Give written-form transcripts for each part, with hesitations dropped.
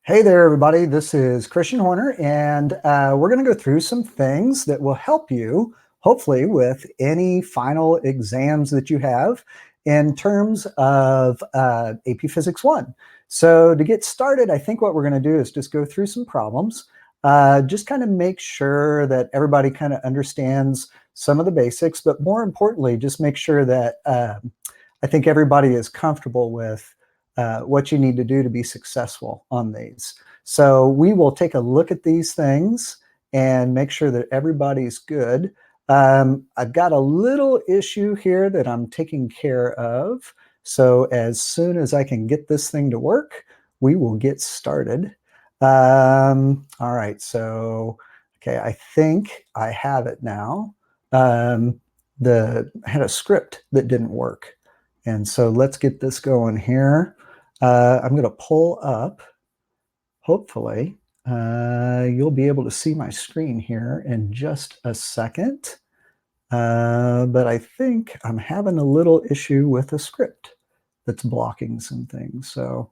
Hey there, everybody. This is Christian Horner, and we're going to go through some things that will help you, hopefully, with any final exams that you have in terms of AP Physics 1. So to get started, I think what we're going to do is just go through some problems, just kind of make sure that everybody kind of understands some of the basics, but more importantly, just make sure that I think everybody is comfortable with what you need to do to be successful on these. So we will take a look at these things and make sure that everybody's good. I've got a little issue here that I'm taking care of. So as soon as I can get this thing to work, we will get started. All right, so, okay, I think I have it now. I had a script that didn't work. And so let's get this going here. I'm going to pull up, hopefully, you'll be able to see my screen here in just a second. But I think I'm having a little issue with a script that's blocking some things. So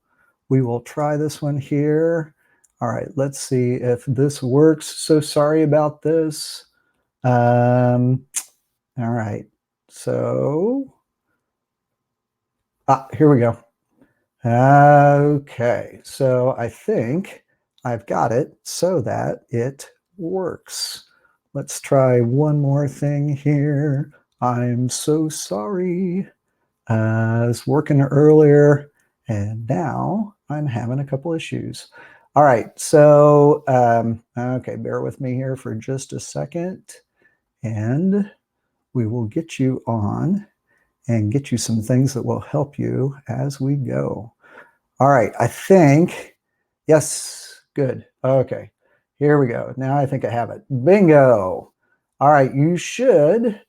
we will try this one here. All right, let's see if this works. So sorry about this. All right, so here we go. Okay, so I think I've got it so that it works. Let's try one more thing here. I'm so sorry. I was working earlier and now I'm having a couple issues. All right, so, okay, bear with me here for just a second and we will get you on and get you some things that will help you as we go. All right, I think, yes, good. Okay, here we go. Now I think I have it. Bingo. All right, you should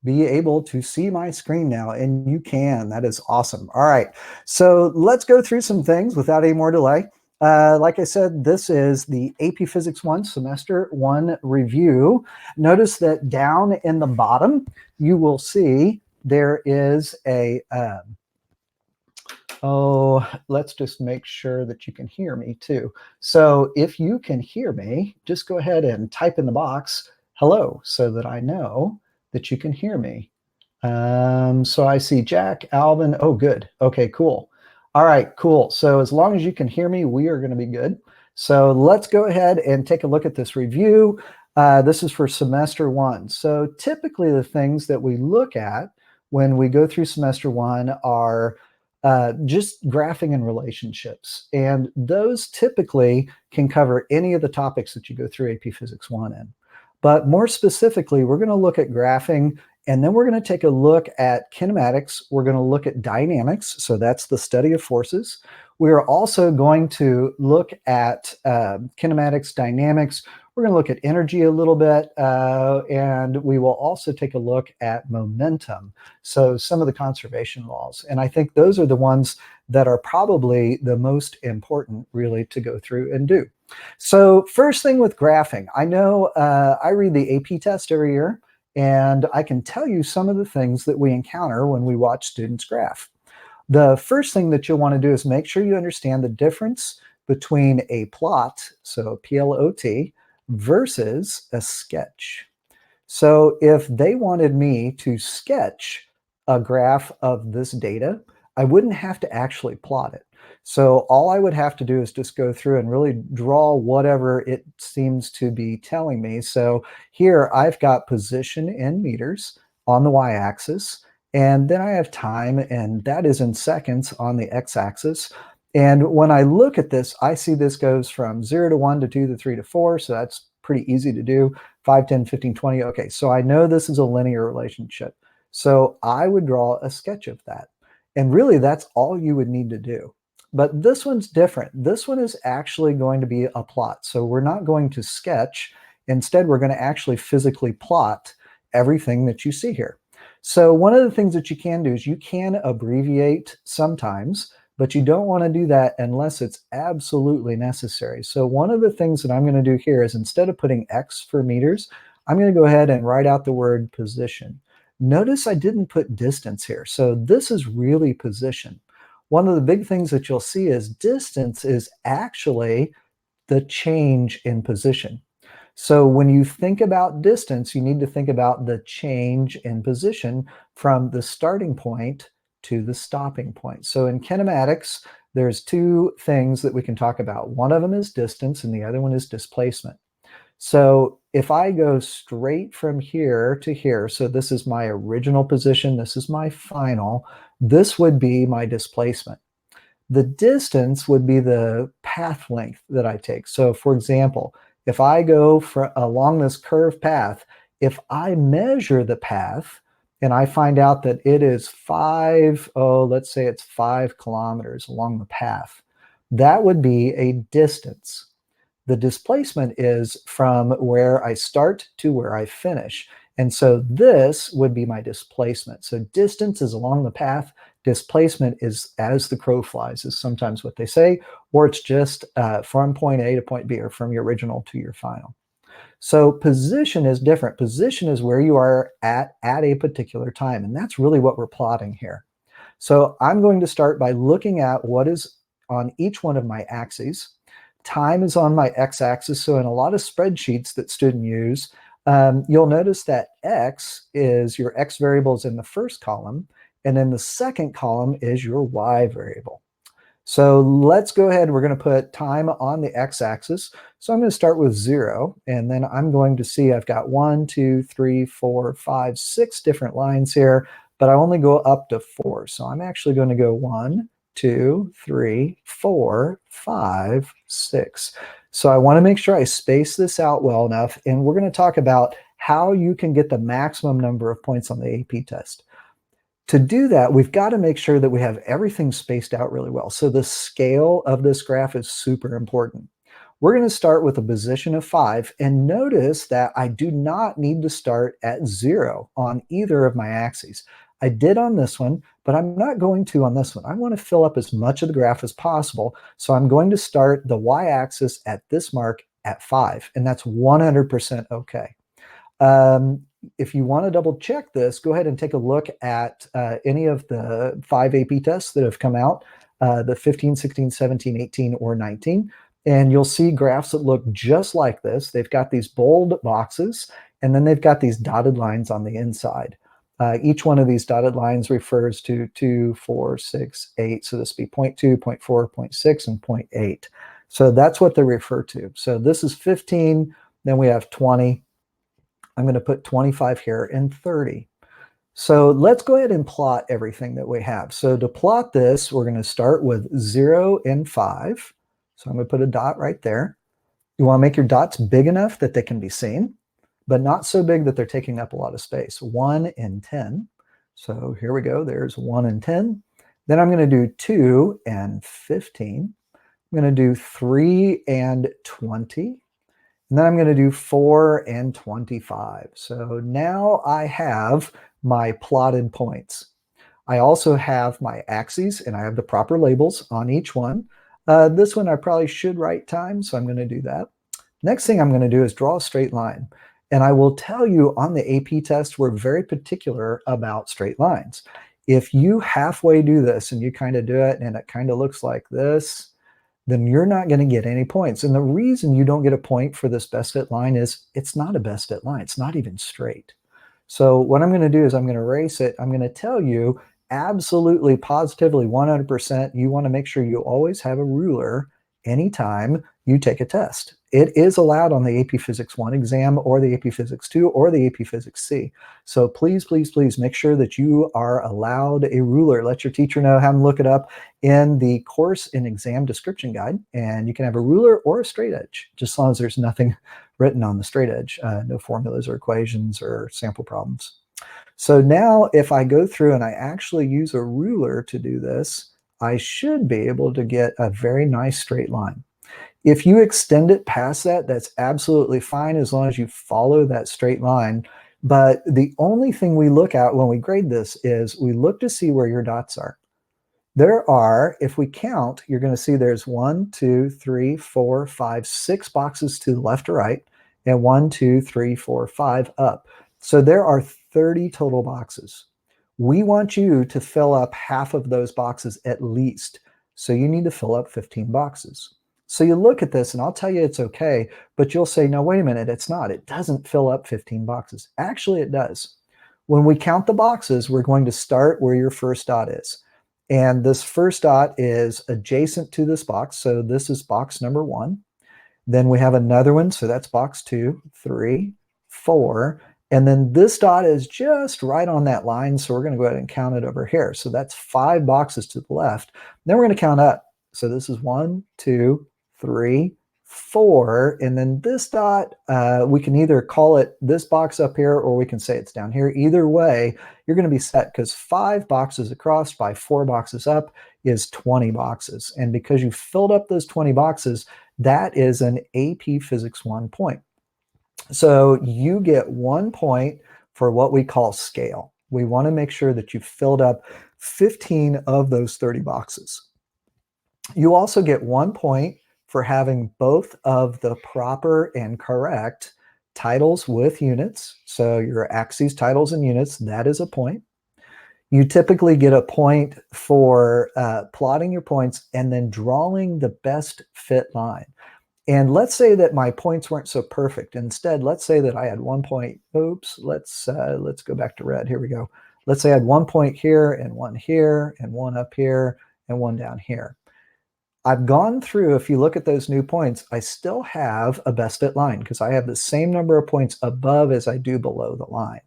be able to see my screen now, and you can. That is awesome. All right, so let's go through some things without any more delay. Like I said, this is the AP Physics 1 Semester 1 review. Notice that down in the bottom, you will see there is a, let's just make sure that you can hear me too. So if you can hear me, just go ahead and type in the box, hello, so that I know that you can hear me. So I see Jack, Alvin. Oh, good. Okay, cool. All right, cool. So as long as you can hear me, we are going to be good. So let's go ahead and take a look at this review. This is for semester 1. So typically the things that we look at when we go through semester 1 are just graphing and relationships. And those typically can cover any of the topics that you go through AP Physics 1 in. But more specifically, we're going to look at graphing, and then we're going to take a look at kinematics. We're going to look at dynamics, so that's the study of forces. We are also going to look at kinematics, dynamics. We're going to look at energy a little bit, and we will also take a look at momentum. So some of the conservation laws. And I think those are the ones that are probably the most important really to go through and do. So first thing with graphing, I know I read the AP test every year, and I can tell you some of the things that we encounter when we watch students graph. The first thing that you'll want to do is make sure you understand the difference between a plot, so PLOT, versus a sketch. So if they wanted me to sketch a graph of this data, I wouldn't have to actually plot it. So all I would have to do is just go through and really draw whatever it seems to be telling me. So here I've got position in meters on the y-axis, and then I have time, and that is in seconds on the x-axis. And when I look at this, I see this goes from 0 to 1 to 2 to 3 to 4, so that's pretty easy to do. 5, 10, 15, 20. Okay, so I know this is a linear relationship. So I would draw a sketch of that. And really, that's all you would need to do. But this one's different. This one is actually going to be a plot. So we're not going to sketch. Instead, we're going to actually physically plot everything that you see here. So one of the things that you can do is you can abbreviate sometimes, but you don't want to do that unless it's absolutely necessary. So one of the things that I'm going to do here is instead of putting X for meters, I'm going to go ahead and write out the word position. Notice I didn't put distance here. So this is really position. one of the big things that you'll see is distance is actually the change in position. So when you think about distance, you need to think about the change in position from the starting point to the stopping point. So in kinematics, there's two things that we can talk about. One of them is distance and the other one is displacement. So if I go straight from here to here, so this is my original position, this is my final, this would be my displacement. The distance would be the path length that I take. So for example, if I go along this curved path, if I measure the path and I find out that it is let's say it's 5 kilometers along the path, that would be a distance. The displacement is from where I start to where I finish. And so this would be my displacement. So distance is along the path. Displacement is as the crow flies, is sometimes what they say, or it's just from point A to point B, or from your original to your final. So position is different. Position is where you are at a particular time. And that's really what we're plotting here. So I'm going to start by looking at what is on each one of my axes. Time is on my x-axis. So in a lot of spreadsheets that students use, you'll notice that x is your x variables in the first column, and then the second column is your y variable. So let's go ahead. We're going to put time on the x-axis. So I'm going to start with 0, and then I'm going to see I've got 1, 2, 3, 4, 5, 6 different lines here, but I only go up to 4. So I'm actually going to go 1, 2, 3, 4, 5, 6. So I want to make sure I space this out well enough, and we're going to talk about how you can get the maximum number of points on the AP test. To do that, we've got to make sure that we have everything spaced out really well. So the scale of this graph is super important. We're going to start with a position of 5, and notice that I do not need to start at 0 on either of my axes. I did on this one, but I'm not going to on this one. I want to fill up as much of the graph as possible, so I'm going to start the y-axis at this mark at 5, and that's 100% okay. If you want to double check this, go ahead and take a look at any of the 5 AP tests that have come out, the 15, 16, 17, 18, or 19. And you'll see graphs that look just like this. They've got these bold boxes, and then they've got these dotted lines on the inside. Each one of these dotted lines refers to 2, 4, 6, 8. So this would be 0.2, 0.4, 0.6, and 0.8. So that's what they refer to. So this is 15, then we have 20. I'm going to put 25 here and 30. So let's go ahead and plot everything that we have. So to plot this, we're going to start with 0 and 5. So I'm going to put a dot right there. You want to make your dots big enough that they can be seen, but not so big that they're taking up a lot of space. 1 and 10. So here we go. There's 1 and 10. Then I'm going to do 2 and 15. I'm going to do 3 and 20. And then I'm going to do 4 and 25. So now I have my plotted points. I also have my axes, and I have the proper labels on each one. This one I probably should write time, so I'm going to do that. Next thing I'm going to do is draw a straight line. And I will tell you on the AP test, we're very particular about straight lines. If you halfway do this and you kind of do it and it kind of looks like this, then you're not going to get any points. And the reason you don't get a point for this best fit line is it's not a best fit line. It's not even straight. So what I'm going to do is I'm going to erase it. I'm going to tell you absolutely, positively, 100%, you want to make sure you always have a ruler anytime you take a test. It is allowed on the AP Physics 1 exam or the AP Physics 2 or the AP Physics C. So please, please, please make sure that you are allowed a ruler. Let your teacher know, have them look it up in the course and exam description guide. And you can have a ruler or a straight edge, just as long as there's nothing written on the straight edge, no formulas or equations or sample problems. So now if I go through and I actually use a ruler to do this, I should be able to get a very nice straight line. If you extend it past that, that's absolutely fine as long as you follow that straight line. But the only thing we look at when we grade this is we look to see where your dots are. There are, if we count, you're going to see there's 1, 2, 3, 4, 5, 6 boxes to the left or right, and 1, 2, 3, 4, 5 up. So there are 30 total boxes. We want you to fill up half of those boxes at least. So you need to fill up 15 boxes. So you look at this and I'll tell you it's okay, but you'll say, no, wait a minute, it's not. It doesn't fill up 15 boxes. Actually, it does. When we count the boxes, we're going to start where your first dot is. And this first dot is adjacent to this box. So this is box number 1. Then we have another one. So that's box 2, 3, 4. And then this dot is just right on that line. So we're going to go ahead and count it over here. So that's 5 boxes to the left. Then we're going to count up. So this is 1, 2, 3, 4. And then this dot, we can either call it this box up here or we can say it's down here. Either way, you're going to be set because 5 boxes across by 4 boxes up is 20 boxes. And because you filled up those 20 boxes, that is an AP Physics 1 point. So you get 1 point for what we call scale. We want to make sure that you filled up 15 of those 30 boxes. You also get 1 point for having both of the proper and correct titles with units. So your axes, titles, and units, that is a point. You typically get a point for plotting your points and then drawing the best fit line. And let's say that my points weren't so perfect. Instead, let's say that I had 1 point. Oops, let's go back to red. Here we go. Let's say I had 1 point here and 1 here and 1 up here and 1 down here. I've gone through, if you look at those new points, I still have a best fit line because I have the same number of points above as I do below the line.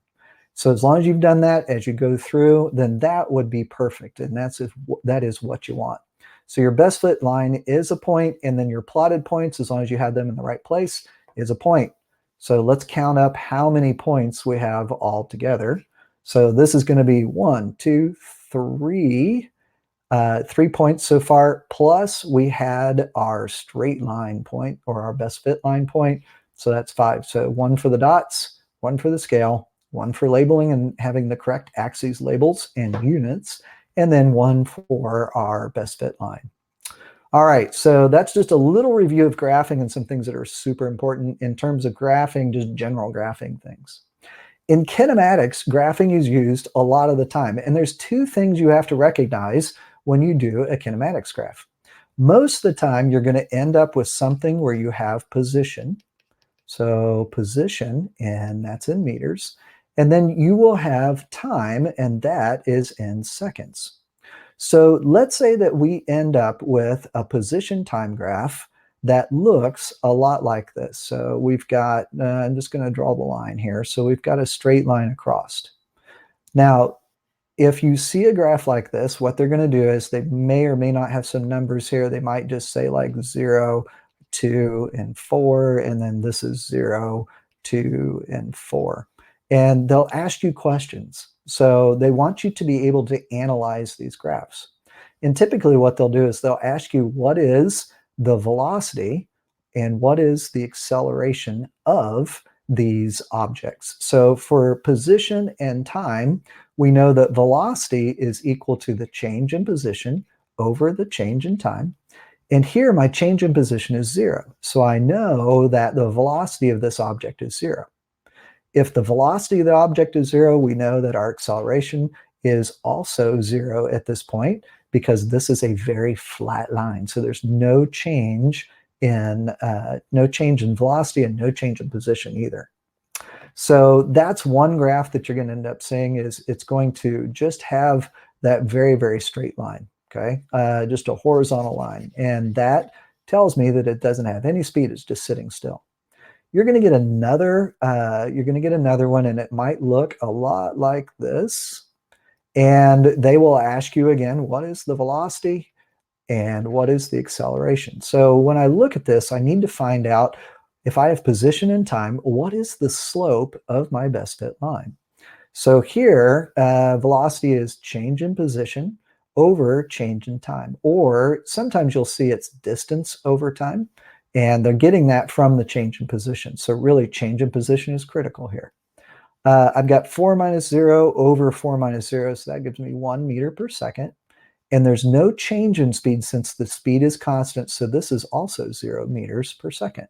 So as long as you've done that as you go through, then that would be perfect. And that is what you want. So your best fit line is a point, and then your plotted points, as long as you have them in the right place, is a point. So let's count up how many points we have all together. So this is going to be 1, 2, 3, 3 points so far, plus we had our straight line point or our best fit line point. So that's 5. So 1 for the dots, 1 for the scale, 1 for labeling and having the correct axes, labels, and units, and then 1 for our best fit line. All right, so that's just a little review of graphing and some things that are super important in terms of graphing, just general graphing things. In kinematics, graphing is used a lot of the time, and there's 2 things you have to recognize when you do a kinematics graph. Most of the time, you're going to end up with something where you have position. So position, and that's in meters. And then you will have time, and that is in seconds. So let's say that we end up with a position time graph that looks a lot like this. So we've got, I'm just going to draw the line here. So we've got a straight line across. Now, if you see a graph like this, what they're going to do is they may or may not have some numbers here. They might just say like 0, 2, and 4, and then this is 0, 2, and 4. And they'll ask you questions. So they want you to be able to analyze these graphs. And typically what they'll do is they'll ask you what is the velocity and what is the acceleration of these objects. So for position and time, we know that velocity is equal to the change in position over the change in time. And here my change in position is 0. So I know that the velocity of this object is 0. If the velocity of the object is 0, we know that our acceleration is also 0 at this point because this is a very flat line. So there's no change in velocity and no change in position either. So that's one graph that you're going to end up seeing is it's going to just have that very, very straight line, okay? Just a horizontal line. And that tells me that it doesn't have any speed. It's just sitting still. You're going to get another one, and it might look a lot like this. And they will ask you again, what is the velocity and what is the acceleration? So when I look at this, I need to find out if I have position and time, what is the slope of my best fit line? So here, velocity is change in position over change in time, or sometimes you'll see it's distance over time, and they're getting that from the change in position. So really, change in position is critical here. I've got 4 minus 0 over 4 minus 0, so that gives me 1 meter per second. And there's no change in speed since the speed is constant, so this is also 0 meters per second.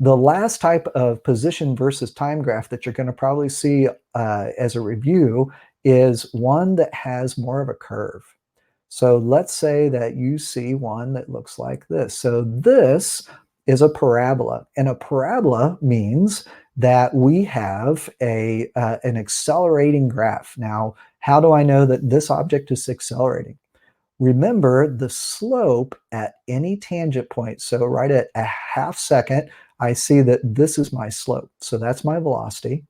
The last type of position versus time graph that you're going to probably see as a review is one that has more of a curve. So let's say that you see one that looks like this. So this is a parabola, and a parabola means that we have an accelerating graph. Now, how do I know that this object is accelerating? Remember the slope at any tangent point. So right at a half second, I see that this is my slope. So that's my velocity.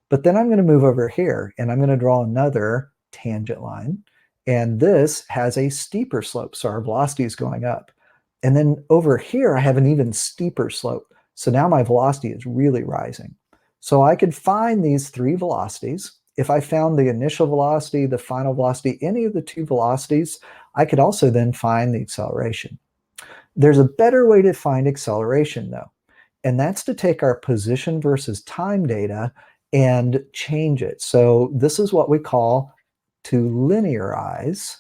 But then I'm going to move over here and I'm going to draw another tangent line. And this has a steeper slope. So our velocity is going up. And then over here, I have an even steeper slope. So now my velocity is really rising. So I could find these three velocities. If I found the initial velocity, the final velocity, any of the two velocities, I could also then find the acceleration. There's a better way to find acceleration though, and that's to take our position versus time data and change it. So this is what we call to linearize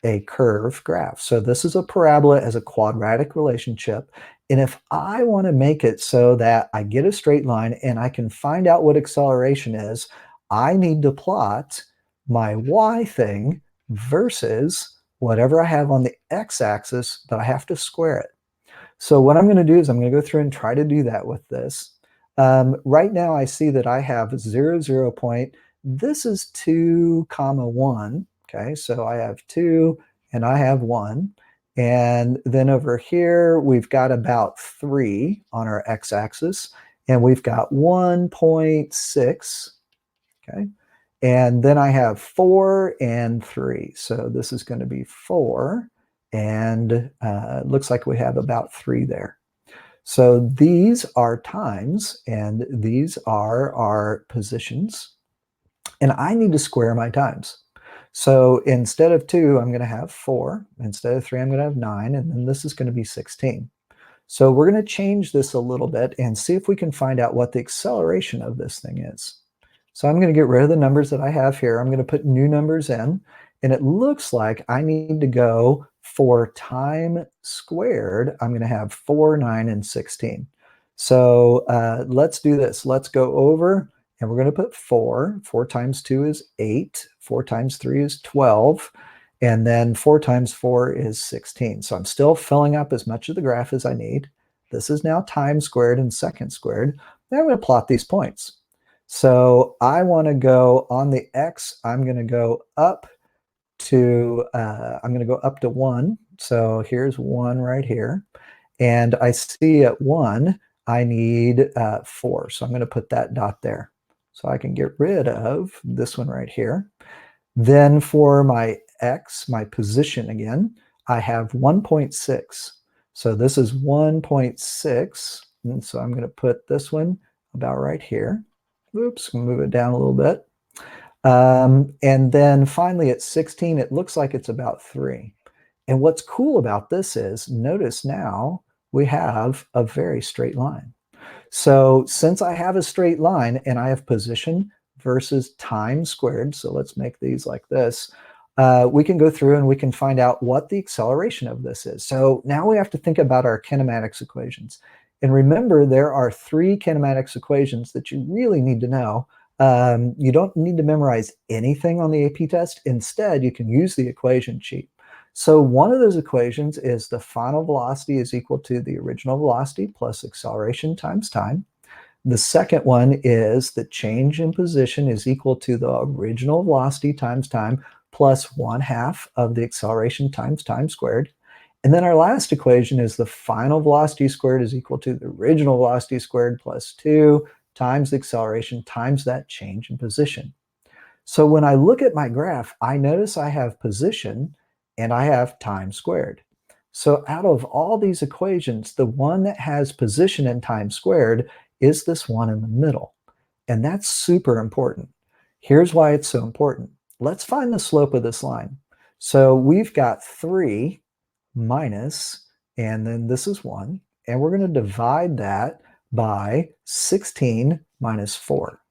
a curve graph. So this is a parabola as a quadratic relationship. And if I want to make it so that I get a straight line and I can find out what acceleration is, I need to plot my y thing versus whatever I have on the x-axis, but I have to square it. So what I'm going to do is I'm going to go through and try to do that with this. Right now I see that I have 0, 0 point. This is 2, comma 1. Okay, so I have 2 and I have 1. And then over here, we've got about 3 on our x-axis. And we've got 1.6. Okay. And then I have 4 and 3. So this is going to be 4. And it looks like we have about 3 there. So these are times, and these are our positions. And I need to square my times. So instead of 2, I'm going to have 4. Instead of 3, I'm going to have 9. And then this is going to be 16. So we're going to change this a little bit and see if we can find out what the acceleration of this thing is. So I'm going to get rid of the numbers that I have here. I'm going to put new numbers in. And it looks like I need to go for time squared. I'm going to have 4, 9, and 16. So let's do this. Let's go over and we're going to put 4. 4 times 2 is 8. 4 times 3 is 12. And then 4 times 4 is 16. So I'm still filling up as much of the graph as I need. This is now time squared and second squared. Now I'm going to plot these points. So I want to go on the x, I'm going to go up to 1. So here's 1 right here. And I see at 1, I need 4. So I'm going to put that dot there. So I can get rid of this one right here. Then for my x, my position again, I have 1.6. So this is 1.6. And so I'm going to put this one about right here. Oops, move it down a little bit. And then finally at 16, it looks like it's about 3. And what's cool about this is, notice now we have a very straight line. So since I have a straight line and I have position versus time squared, so let's make these like this, we can go through and we can find out what the acceleration of this is. So now we have to think about our kinematics equations. And remember, there are 3 kinematics equations that you really need to know. You don't need to memorize anything on the AP test. Instead, you can use the equation sheet. So one of those equations is the final velocity is equal to the original velocity plus acceleration times time. The second one is the change in position is equal to the original velocity times time plus 1/2 of the acceleration times time squared. And then our last equation is the final velocity squared is equal to the original velocity squared plus 2 times the acceleration times that change in position. So when I look at my graph, I notice I have position and I have time squared. So out of all these equations, the one that has position and time squared is this one in the middle. And that's super important. Here's why it's so important. Let's find the slope of this line. So we've got 3 minus, and then this is 1. And we're going to divide that by 16 minus 4.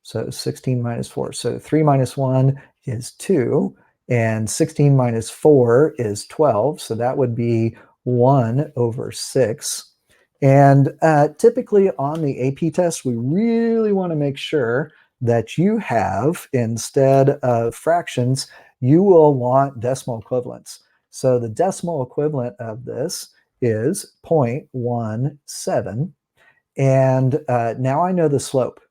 So 16 minus 4. So 3 minus 1 is 2. And 16 minus 4 is 12. So that would be 1/6. And typically on the AP test, we really want to make sure that you have, instead of fractions, you will want decimal equivalents. So the decimal equivalent of this is 0.17. And now I know the slope.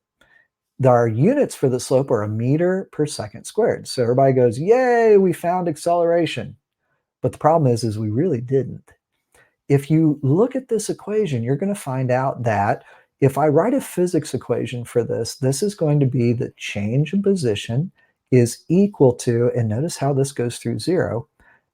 Our units for the slope are a meter per second squared. So everybody goes, yay, we found acceleration. But the problem is we really didn't. If you look at this equation, you're going to find out that if I write a physics equation for this, this is going to be the change in position is equal to, and notice how this goes through 0.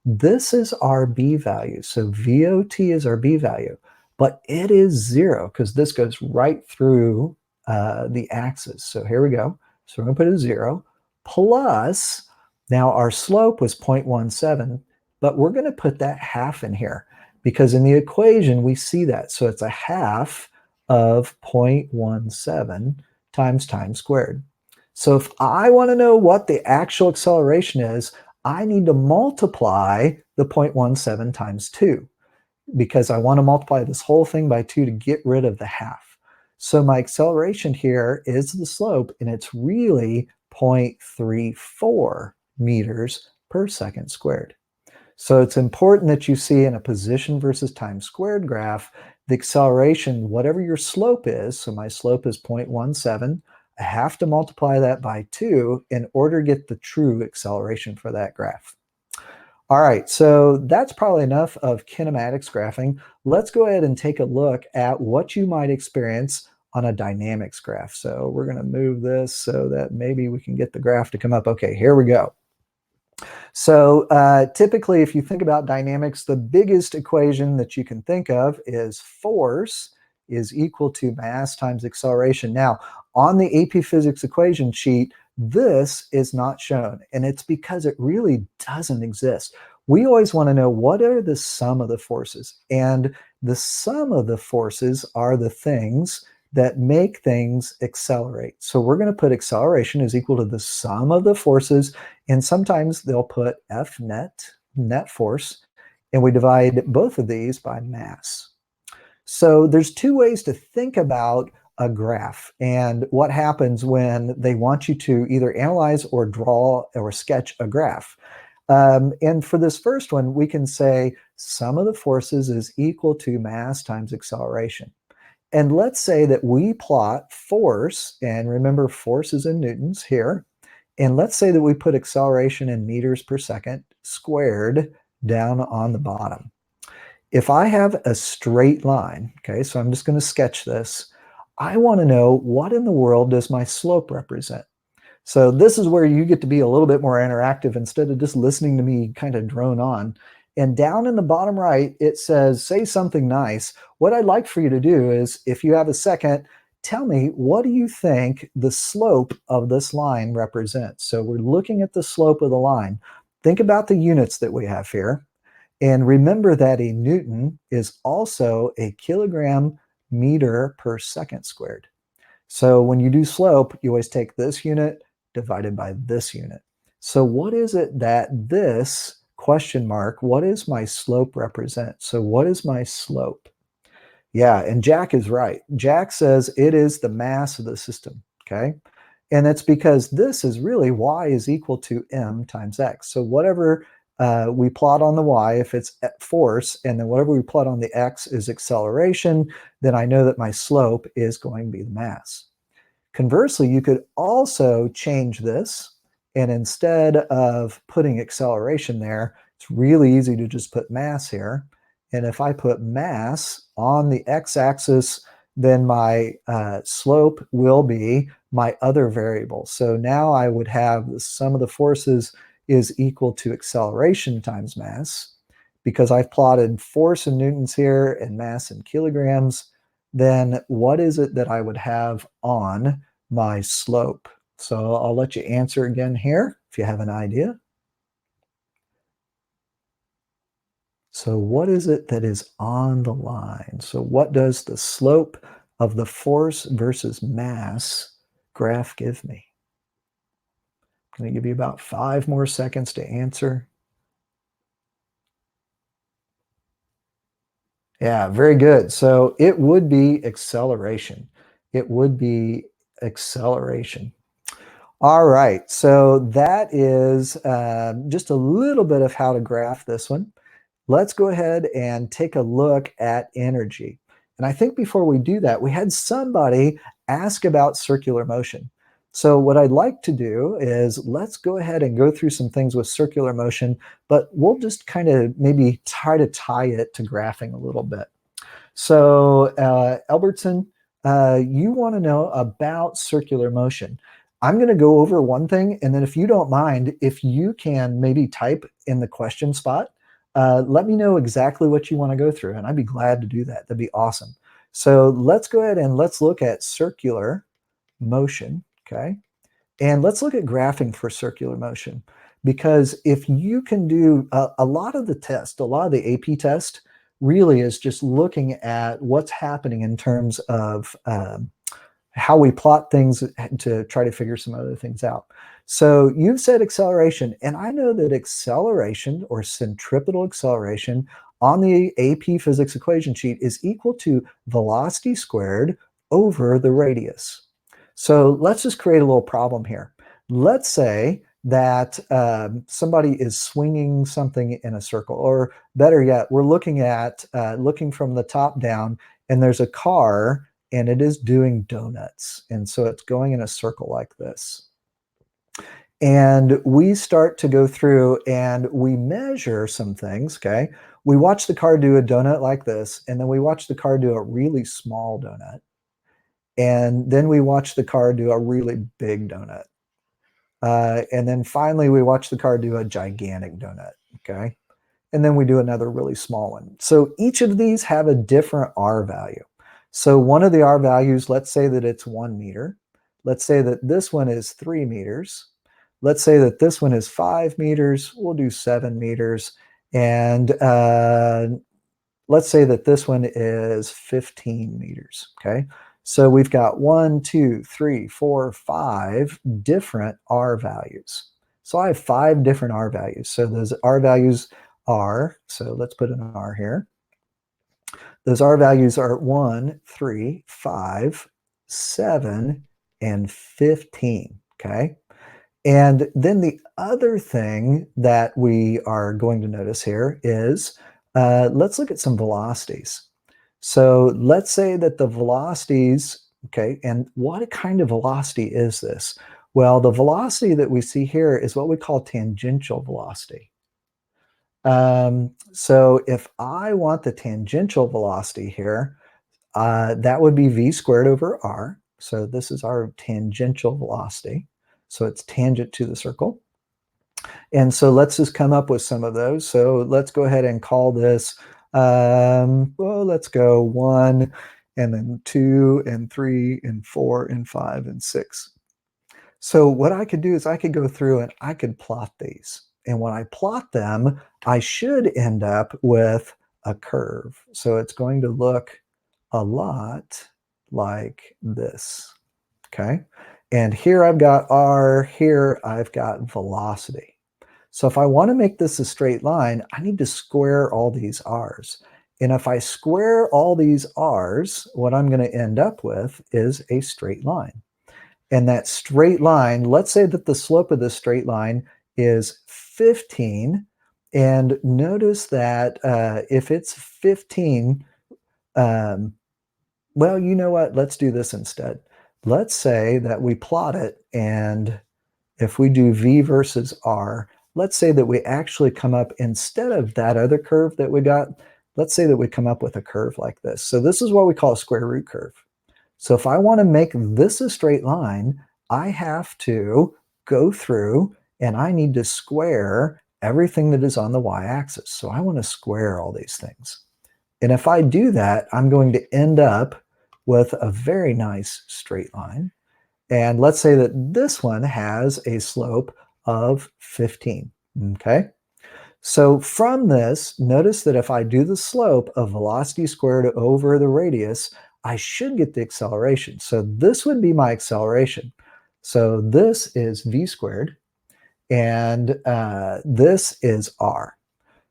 This is our b value. So VOT is our b value, but it is 0 because this goes right through the axis. So here we go. So we're going to put a 0 plus, now our slope was 0.17, but we're going to put that half in here because in the equation we see that. So it's a half of 0.17 times time squared. So if I want to know what the actual acceleration is, I need to multiply the 0.17 times 2 because I want to multiply this whole thing by 2 to get rid of the half. So my acceleration here is the slope, and it's really 0.34 meters per second squared. So it's important that you see in a position versus time squared graph, the acceleration, whatever your slope is, so my slope is 0.17, I have to multiply that by 2 in order to get the true acceleration for that graph. All right, so that's probably enough of kinematics graphing. Let's go ahead and take a look at what you might experience on a dynamics graph. So we're going to move this so that maybe we can get the graph to come up. Okay, here we go. So typically, if you think about dynamics, the biggest equation that you can think of is force is equal to mass times acceleration. Now, on the AP Physics equation sheet, this is not shown, and it's because it really doesn't exist. We always want to know what are the sum of the forces, and the sum of the forces are the things that make things accelerate. So we're going to put acceleration is equal to the sum of the forces, and sometimes they'll put F net force, and we divide both of these by mass. So there's two ways to think about a graph and what happens when they want you to either analyze or draw or sketch a graph. And for this first one, we can say sum of the forces is equal to mass times acceleration. And let's say that we plot force, and remember force is in newtons here, and let's say that we put acceleration in meters per second squared down on the bottom. If I have a straight line, okay, so I'm just going to sketch this, I want to know what in the world does my slope represent? So this is where you get to be a little bit more interactive instead of just listening to me kind of drone on. And down in the bottom right, it says, say something nice. What I'd like for you to do is, if you have a second, tell me, what do you think the slope of this line represents? So we're looking at the slope of the line. Think about the units that we have here. And remember that a newton is also a kilogram meter per second squared. So when you do slope, you always take this unit divided by this unit. So what is it that this question mark, what is my slope represent? So what is my slope? Yeah, and Jack is right. Jack says it is the mass of the system, okay? And that's because this is really y is equal to m times x. So whatever we plot on the y, if it's force, and then whatever we plot on the x is acceleration, then I know that my slope is going to be the mass. Conversely, you could also change this, and instead of putting acceleration there, it's really easy to just put mass here. And if I put mass on the x-axis, then my slope will be my other variable. So now I would have the sum of the forces is equal to acceleration times mass. Because I've plotted force in newtons here and mass in kilograms, then what is it that I would have on my slope? So I'll let you answer again here if you have an idea. So what is it that is on the line? So what does the slope of the force versus mass graph give me? I'm going to give you about 5 more seconds to answer. Yeah, very good. So it would be acceleration. It would be acceleration. All right, so that is just a little bit of how to graph this one. Let's go ahead and take a look at energy. And I think before we do that, we had somebody ask about circular motion. So what I'd like to do is let's go ahead and go through some things with circular motion, but we'll just kind of maybe try to tie it to graphing a little bit. So, Albertson, you want to know about circular motion. I'm going to go over one thing, and then if you don't mind, if you can maybe type in the question spot, let me know exactly what you want to go through, and I'd be glad to do that. That'd be awesome. So let's go ahead and let's look at circular motion, okay? And let's look at graphing for circular motion, because if you can do a lot of the test, a lot of the AP test really is just looking at what's happening in terms of how we plot things to try to figure some other things out. So you've said acceleration, and I know that acceleration or centripetal acceleration on the AP physics equation sheet is equal to velocity squared over the radius. So let's just create a little problem here. Let's say that somebody is swinging something in a circle, or better yet, we're looking at looking from the top down, and there's a car and it is doing donuts. And so it's going in a circle like this. And we start to go through and we measure some things, okay? We watch the car do a donut like this, and then we watch the car do a really small donut. And then we watch the car do a really big donut. And then finally, we watch the car do a gigantic donut, okay? And then we do another really small one. So each of these have a different R value. So one of the R values, let's say that it's 1 meter. Let's say that this one is 3 meters. Let's say that this one is 5 meters. We'll do 7 meters. And let's say that this one is 15 meters, okay? So we've got 1, 2, 3, 4, 5 different R values. So I have 5 different R values. So those R values are, so let's put an R here. Those R values are 1, 3, 5, 7, and 15, okay? And then the other thing that we are going to notice here is, let's look at some velocities. So let's say that the velocities, okay, and what kind of velocity is this? Well, the velocity that we see here is what we call tangential velocity. So if I want the tangential velocity here, that would be v squared over r. So this is our tangential velocity. So it's tangent to the circle. And so let's just come up with some of those. So let's go ahead and call this, well, let's go 1, and then 2, and 3, and 4, and 5, and 6. So what I could do is I could go through and I could plot these. And when I plot them, I should end up with a curve. So it's going to look a lot like this, okay? And here I've got R, here I've got velocity. So if I want to make this a straight line, I need to square all these R's. And if I square all these R's, what I'm going to end up with is a straight line. And that straight line, let's say that the slope of the straight line is 15. And notice that if it's 15, well, you know what? Let's do this instead. Let's say that we plot it, and if we do V versus R, let's say that we actually come up, instead of that other curve that we got, let's say that we come up with a curve like this. So this is what we call a square root curve. So if I want to make this a straight line, I have to go through and I need to square everything that is on the y-axis. So I want to square all these things. And if I do that, I'm going to end up with a very nice straight line. And let's say that this one has a slope of 15, okay? So from this, notice that if I do the slope of velocity squared over the radius, I should get the acceleration. So this would be my acceleration. So this is v squared, and this is r.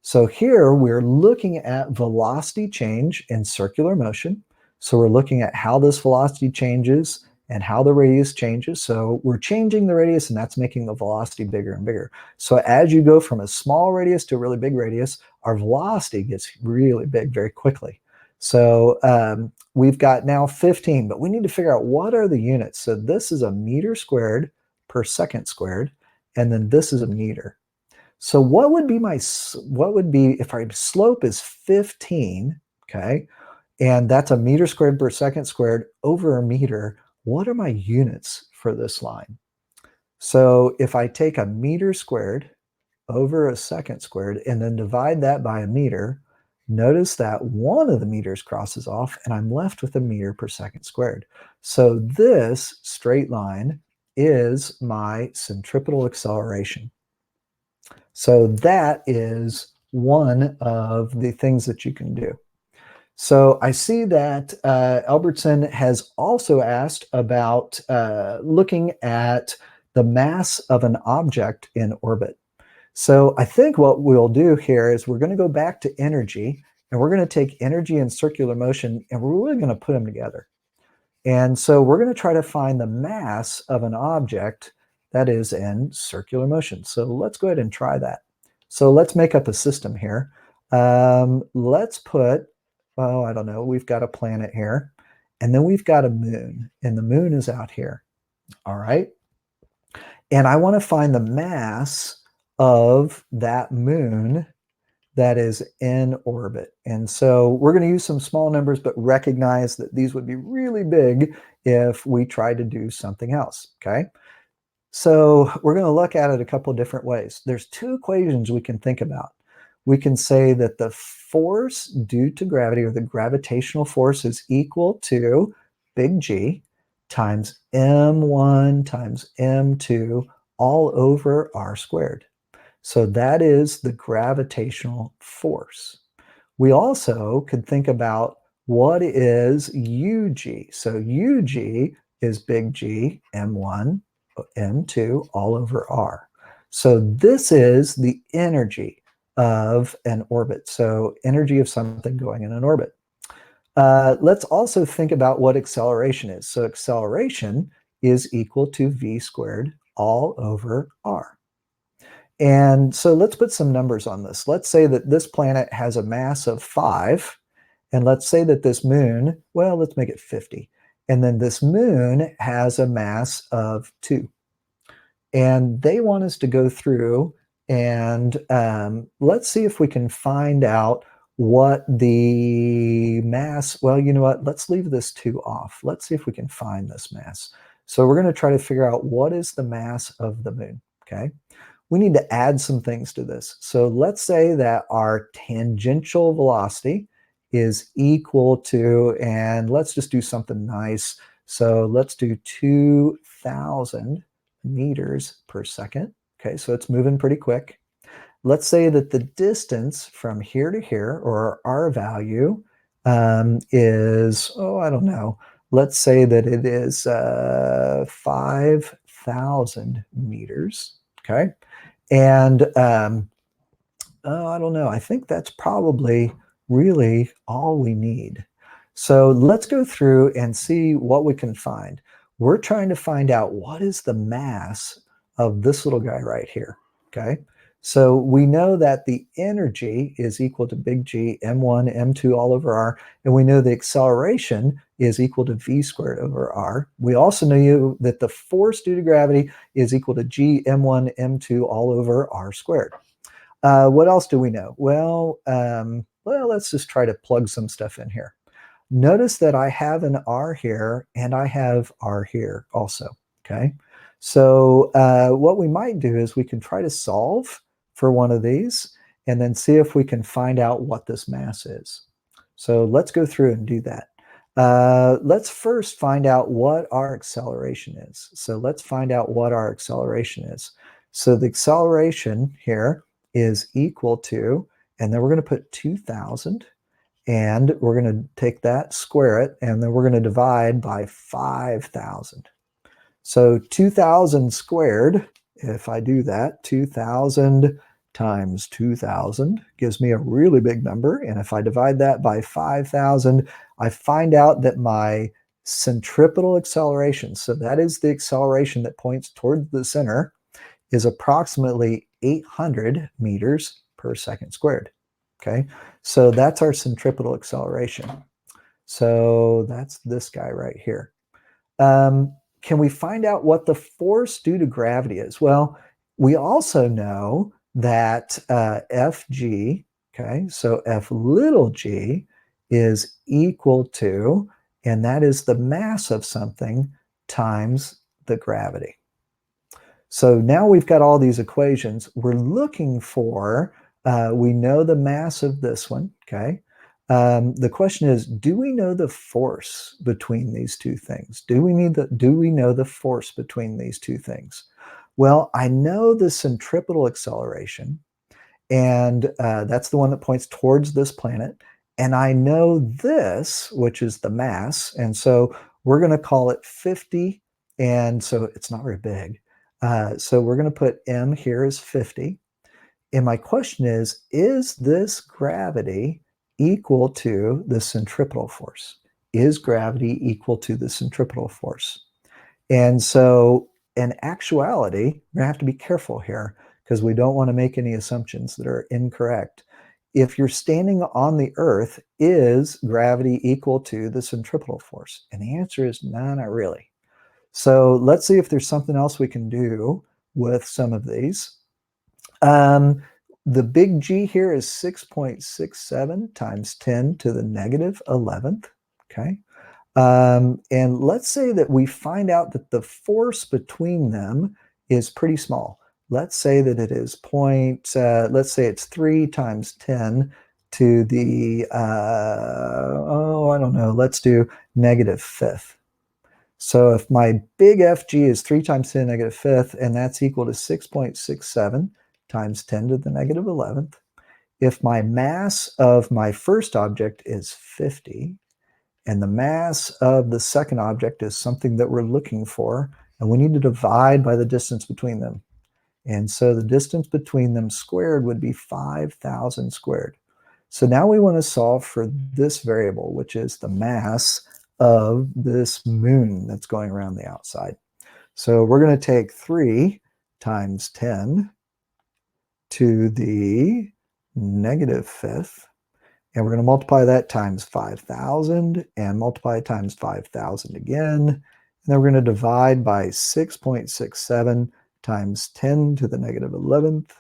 So here we're looking at velocity change in circular motion. So we're looking at how this velocity changes and how the radius changes. So we're changing the radius, and that's making the velocity bigger and bigger. So as you go from a small radius to a really big radius, our velocity gets really big very quickly. So we've got now 15, but we need to figure out what are the units. So this is a meter squared per second squared, and then this is a meter. So what would be if our slope is 15, okay, and that's a meter squared per second squared over a meter, what are my units for this line? So if I take a meter squared over a second squared and then divide that by a meter, notice that one of the meters crosses off and I'm left with a meter per second squared. So this straight line is my centripetal acceleration. So that is one of the things that you can do. So I see that Albertson has also asked about looking at the mass of an object in orbit. So I think what we'll do here is we're going to go back to energy, and we're going to take energy and circular motion, and we're really going to put them together. And so we're going to try to find the mass of an object that is in circular motion. So let's go ahead and try that. So let's make up a system here. Let's put, oh, I don't know, we've got a planet here, and then we've got a moon, and the moon is out here. All right. And I want to find the mass of that moon that is in orbit. And so we're going to use some small numbers, but recognize that these would be really big if we tried to do something else, okay? So we're going to look at it a couple different ways. There's two equations we can think about. We can say that the force due to gravity, or the gravitational force, is equal to big G times m1 times m2 all over r squared. So that is the gravitational force. We also could think about what is UG. So UG is big G m1 m2 all over r. So this is the energy of an orbit. So energy of something going in an orbit. Let's also think about what acceleration is. So acceleration is equal to v squared all over r. And so let's put some numbers on this. Let's say that this planet has a mass of 5, and let's say that this moon, well, let's make it 50. And then this moon has a mass of 2. And they want us to go through and let's see if we can find out what the mass, well, you know what, let's leave this 2 off. Let's see if we can find this mass. So we're going to try to figure out what is the mass of the moon, okay? We need to add some things to this. So let's say that our tangential velocity is equal to, and let's just do something nice. So let's do 2,000 meters per second. Okay, so it's moving pretty quick. Let's say that the distance from here to here, or our value, is, oh, I don't know. Let's say that it is 5,000 meters. Okay. And oh, I don't know. I think that's probably really all we need. So let's go through and see what we can find. We're trying to find out what is the mass of this little guy right here. Okay. So we know that the energy is equal to big G m1 m2 all over r, and we know the acceleration is equal to v squared over r. We also know that the force due to gravity is equal to G m1 m2 all over r squared. What else do we know? Well, let's just try to plug some stuff in here. Notice that I have an r here and I have r here also, okay? So what we might do is we can try to solve for one of these and then see if we can find out what this mass is. So let's go through and do that. Let's first find out what our acceleration is. So let's find out what our acceleration is. So the acceleration here is equal to, and then we're going to put 2,000, and we're going to take that, square it, and then we're going to divide by 5,000. So 2,000 squared, if I do that, 2,000 times 2,000 gives me a really big number. And if I divide that by 5,000, I find out that my centripetal acceleration, so that is the acceleration that points toward the center, is approximately 800 meters per second squared. Okay, so that's our centripetal acceleration. So that's this guy right here. Can we find out what the force due to gravity is? Well, we also know that Fg, okay, so F little g is equal to, and that is the mass of something times the gravity. So now we've got all these equations. We're looking for, we know the mass of this one, okay? The question is, do we know the force between these two things? Do we know the force between these two things? Well, I know the centripetal acceleration, and that's the one that points towards this planet. And I know this, which is the mass, and so we're going to call it 50, and so it's not very big. So we're going to put m here as 50. And my question is this gravity equal to the centripetal force? Is gravity equal to the centripetal force? And so in actuality, we're going to have to be careful here because we don't want to make any assumptions that are incorrect. If you're standing on the Earth, is gravity equal to the centripetal force? And the answer is no, not really. So let's see if there's something else we can do with some of these. The big G here is 6.67 times 10 to the negative 11th, okay? And let's say that we find out that the force between them is pretty small. Let's say that it is let's say it's 3 times 10 to the, I don't know, let's do negative fifth. So if my big FG is 3 times 10 to the negative fifth, and that's equal to 6.67 times 10 to the negative 11th, if my mass of my first object is 50, and the mass of the second object is something that we're looking for, and we need to divide by the distance between them. And so the distance between them squared would be 5,000 squared. So now we want to solve for this variable, which is the mass of this moon that's going around the outside. So we're going to take 3 times 10 to the negative fifth, and we're going to multiply that times 5,000 and multiply times 5,000 again. And then we're going to divide by 6.67 times 10 to the negative 11th.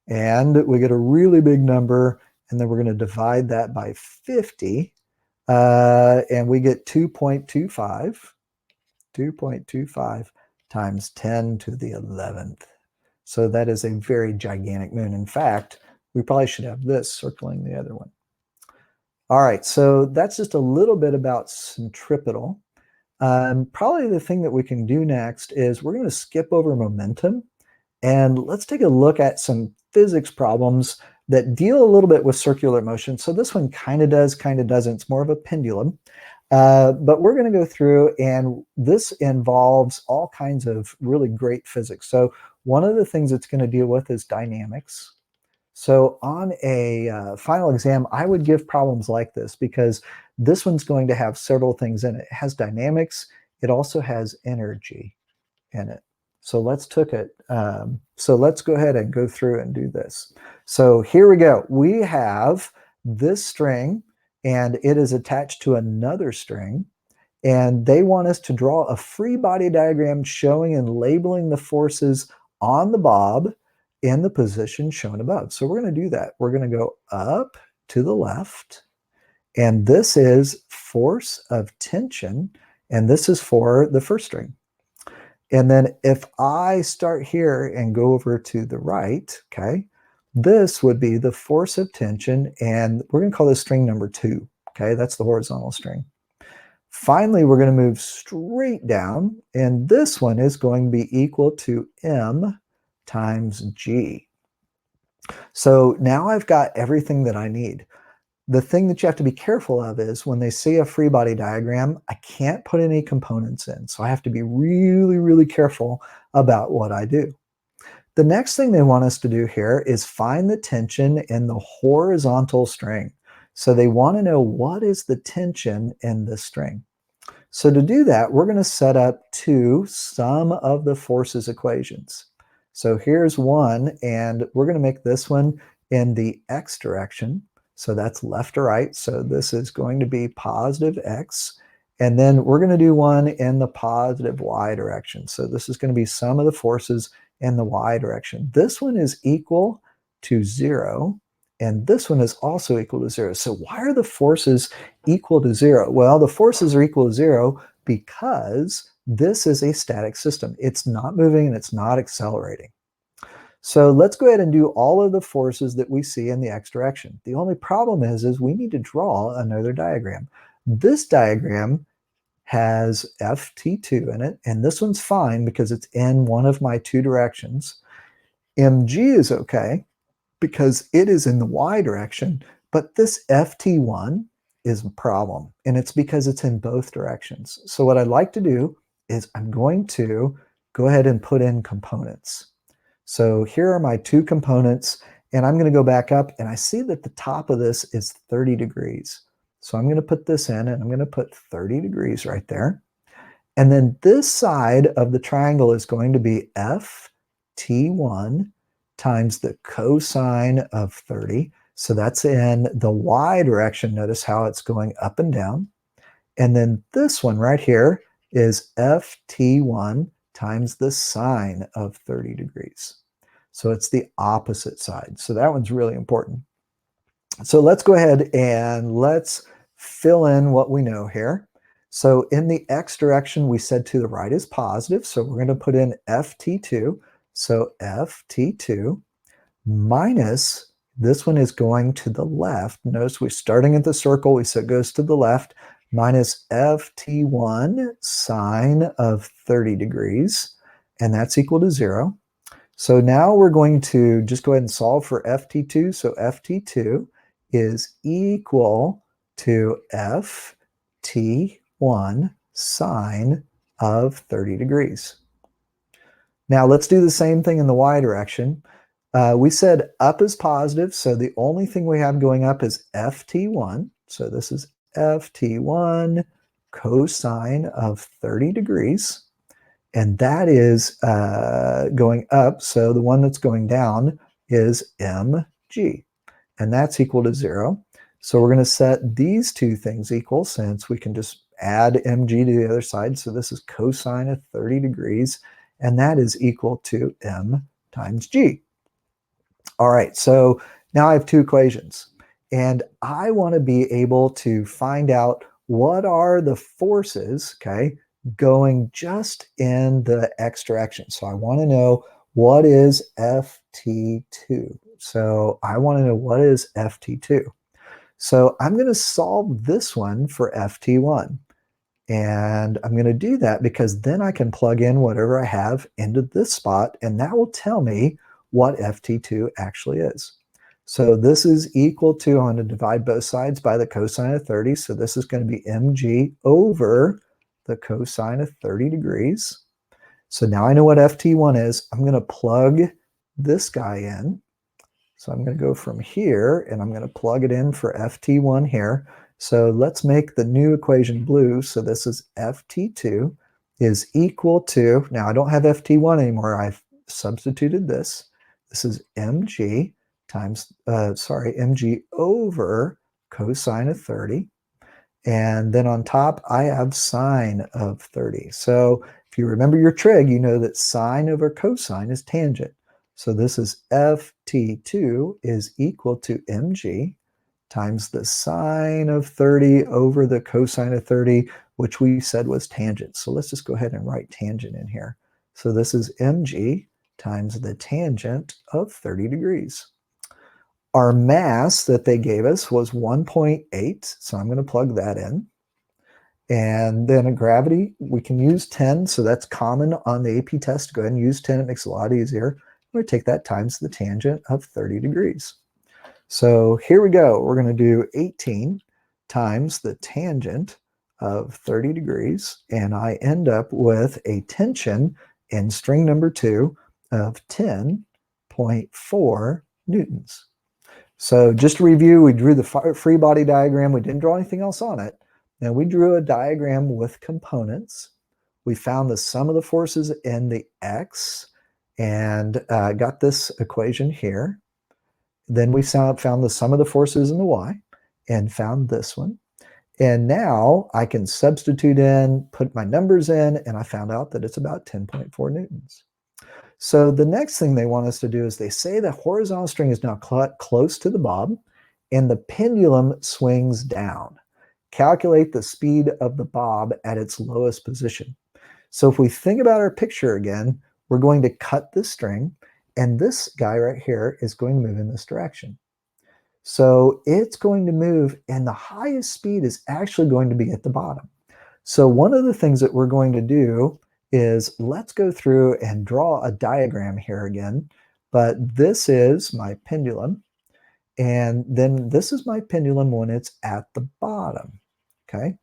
And we get a really big number. And then we're going to divide that by 50. And we get 2.25 times 10 to the 11th. So that is a very gigantic moon. In fact, we probably should have this circling the other one. All right, so that's just a little bit about centripetal. Probably the thing that we can do next is we're going to skip over momentum, and let's take a look at some physics problems that deal a little bit with circular motion. So this one kind of does, kind of doesn't. It's more of a pendulum. But we're going to go through, and this involves all kinds of really great physics. So one of the things it's going to deal with is dynamics. So on a final exam, I would give problems like this because this one's going to have several things in it. It has dynamics. It also has energy in it. So let's go ahead and go through and do this. So here we go. We have this string, and it is attached to another string. And they want us to draw a free body diagram showing and labeling the forces on the bob in the position shown above. So we're going to do that. We're going to go up to the left, and this is force of tension, and this is for the first string. And then if I start here and go over to the right, okay, this would be the force of tension, and we're going to call this string number 2. Okay, that's the horizontal string. Finally, we're going to move straight down, and this one is going to be equal to m times g. So now I've got everything that I need. The thing that you have to be careful of is when they say a free body diagram, I can't put any components in. So I have to be really, really careful about what I do. The next thing they want us to do here is find the tension in the horizontal string. So they want to know what is the tension in the string. So to do that, we're going to set up two sum of the forces equations. So here's one, and we're going to make this one in the x direction. So that's left to right. So this is going to be positive x. And then we're going to do one in the positive y direction. So this is going to be sum of the forces in the y direction. This one is equal to 0. And this one is also equal to 0. So why are the forces equal to 0? Well, the forces are equal to 0 because this is a static system. It's not moving and it's not accelerating. So let's go ahead and do all of the forces that we see in the x direction. The only problem is we need to draw another diagram. This diagram has ft2 in it, and this one's fine because it's in one of my two directions. mg is okay because it is in the y direction, but this ft1 is a problem, and it's because it's in both directions. So what I'd like to do is I'm going to go ahead and put in components. So here are my two components, and I'm going to go back up, and I see that the top of this is 30 degrees. So I'm going to put this in, and I'm going to put 30 degrees right there. And then this side of the triangle is going to be ft1 times the cosine of 30. So that's in the y direction. Notice how it's going up and down. And then this one right here is ft1 times the sine of 30 degrees. So it's the opposite side. So that one's really important. So let's go ahead and let's fill in what we know here. So in the x direction, we said to the right is positive. So we're going to put in ft2. So ft2 minus, this one is going to the left. Notice we're starting at the circle. We said it goes to the left, minus ft1 sine of 30 degrees. And that's equal to 0. So now we're going to just go ahead and solve for ft2. So ft2 is equal to ft1 sine of 30 degrees. Now let's do the same thing in the y direction. We said up is positive, so the only thing we have going up is ft1. So this is ft1 cosine of 30 degrees. And that is going up, so the one that's going down is mg. And that's equal to 0. So we're going to set these two things equal, since we can just add mg to the other side. So this is cosine of 30 degrees, and that is equal to m times g. All right, so now I have two equations, and I want to be able to find out what are the forces, okay, going just in the x direction. So I want to know what is ft2. So I want to know what is ft2. So I'm going to solve this one for ft1. And I'm going to do that because then I can plug in whatever I have into this spot, and that will tell me what ft2 actually is. So this is equal to, I'm going to divide both sides by the cosine of 30. So this is going to be mg over the cosine of 30 degrees. So now I know what ft1 is. I'm going to plug this guy in. So I'm going to go from here, and I'm going to plug it in for ft1 here. So let's make the new equation blue. So this is ft2 is equal to, now I don't have ft1 anymore. I've substituted this. This is mg times, mg over cosine of 30. And then on top, I have sine of 30. So if you remember your trig, you know that sine over cosine is tangent. So this is ft2 is equal to mg times the sine of 30 over the cosine of 30, which we said was tangent. So let's just go ahead and write tangent in here. So this is mg times the tangent of 30 degrees. Our mass that they gave us was 1.8, so I'm going to plug that in. And then a gravity, we can use 10, so that's common on the AP test. Go ahead and use 10, it makes it a lot easier. I'm going to take that times the tangent of 30 degrees. So here we go. We're going to do 18 times the tangent of 30 degrees, and I end up with a tension in string number 2 of 10.4 newtons. So just to review, we drew the free body diagram. We didn't draw anything else on it, Now we drew a diagram with components. We found the sum of the forces in the x and got this equation here. Then we found the sum of the forces in the y and found this one. And now I can substitute in, put my numbers in, and I found out that it's about 10.4 newtons. So the next thing they want us to do is they say the horizontal string is now close to the bob and the pendulum swings down. Calculate the speed of the bob at its lowest position. So if we think about our picture again, we're going to cut this string, and this guy right here is going to move in this direction. So it's going to move, and the highest speed is actually going to be at the bottom. So one of the things that we're going to do is let's go through and draw a diagram here again. But this is my pendulum, and then this is my pendulum when it's at the bottom. Okay.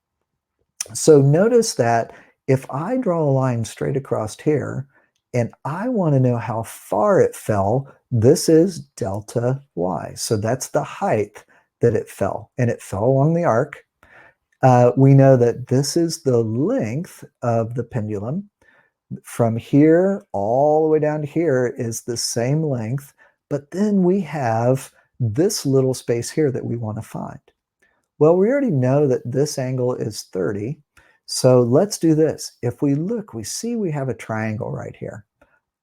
So notice that if I draw a line straight across here, and I want to know how far it fell, this is delta y. So that's the height that it fell, and it fell along the arc. We know that this is the length of the pendulum. From here all the way down to here is the same length, but then we have this little space here that we want to find. Well, we already know that this angle is 30. So let's do this. If we look, we see we have a triangle right here.